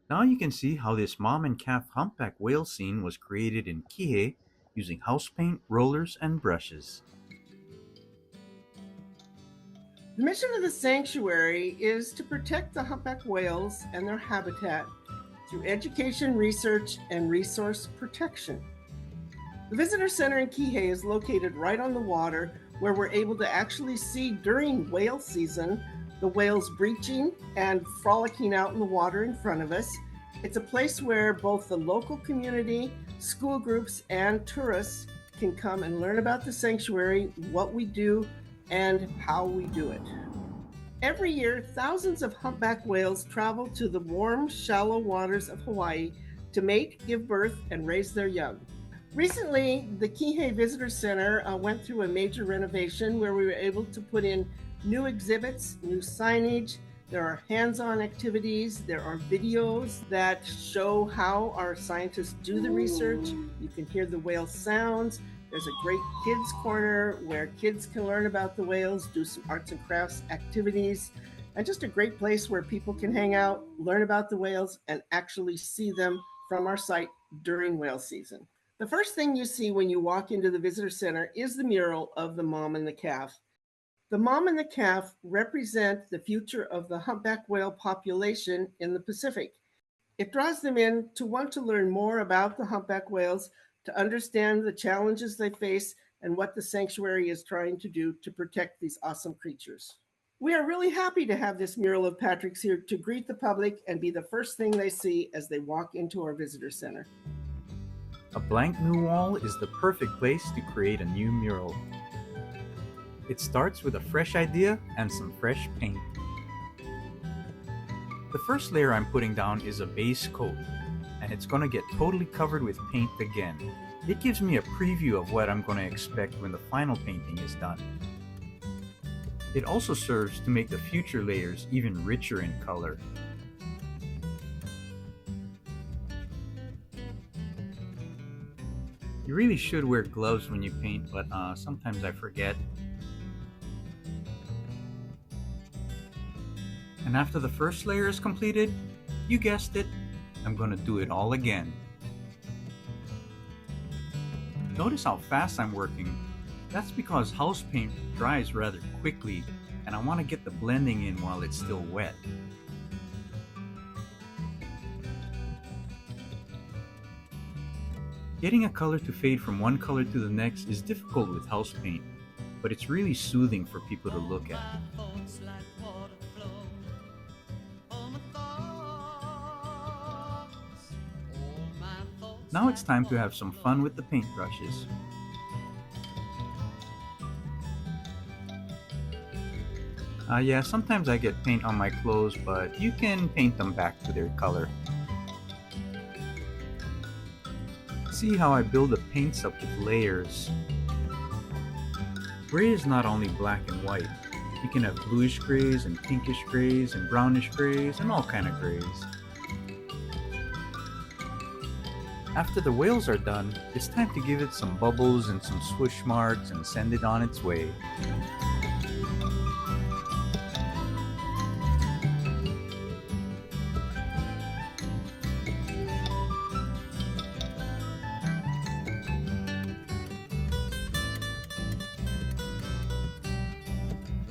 Now you can see how this mom and calf humpback whale scene was created in Kihei using house paint, rollers, and brushes. The mission of the sanctuary is to protect the humpback whales and their habitat through education, research, and resource protection. The Visitor Center in Kihei is located right on the water where we're able to actually see during whale season the whales breaching and frolicking out in the water in front of us. It's a place where both the local community, school groups, and tourists can come and learn about the sanctuary, what we do, and how we do it. Every year, thousands of humpback whales travel to the warm, shallow waters of Hawaii to mate, give birth, and raise their young. Recently, the Kihei Visitor Center went through a major renovation where we were able to put in new exhibits, new signage. There are hands-on activities. There are videos that show how our scientists do the research. You can hear the whale sounds. There's a great kids corner where kids can learn about the whales, do some arts and crafts activities, and just a great place where people can hang out, learn about the whales, and actually see them from our site during whale season. The first thing you see when you walk into the visitor center is the mural of the mom and the calf. The mom and the calf represent the future of the humpback whale population in the Pacific. It draws them in to want to learn more about the humpback whales, to understand the challenges they face, and what the sanctuary is trying to do to protect these awesome creatures. We are really happy to have this mural of Patrick's here to greet the public and be the first thing they see as they walk into our visitor center. A blank new wall is the perfect place to create a new mural. It starts with a fresh idea and some fresh paint. The first layer I'm putting down is a base coat, and it's going to get totally covered with paint again. It gives me a preview of what I'm going to expect when the final painting is done. It also serves to make the future layers even richer in color. You really should wear gloves when you paint, but sometimes I forget. And after the first layer is completed, you guessed it, I'm going to do it all again. Notice how fast I'm working. That's because house paint dries rather quickly, and I want to get the blending in while it's still wet. Getting a color to fade from one color to the next is difficult with house paint, but it's really soothing for people to look at. Now it's time to have some fun with the paintbrushes. Yeah, sometimes I get paint on my clothes, but you can paint them back to their color. See how I build the paints up with layers. Gray is not only black and white. You can have bluish grays and pinkish grays and brownish grays and all kind of grays. After the whales are done, it's time to give it some bubbles and some swoosh marks and send it on its way.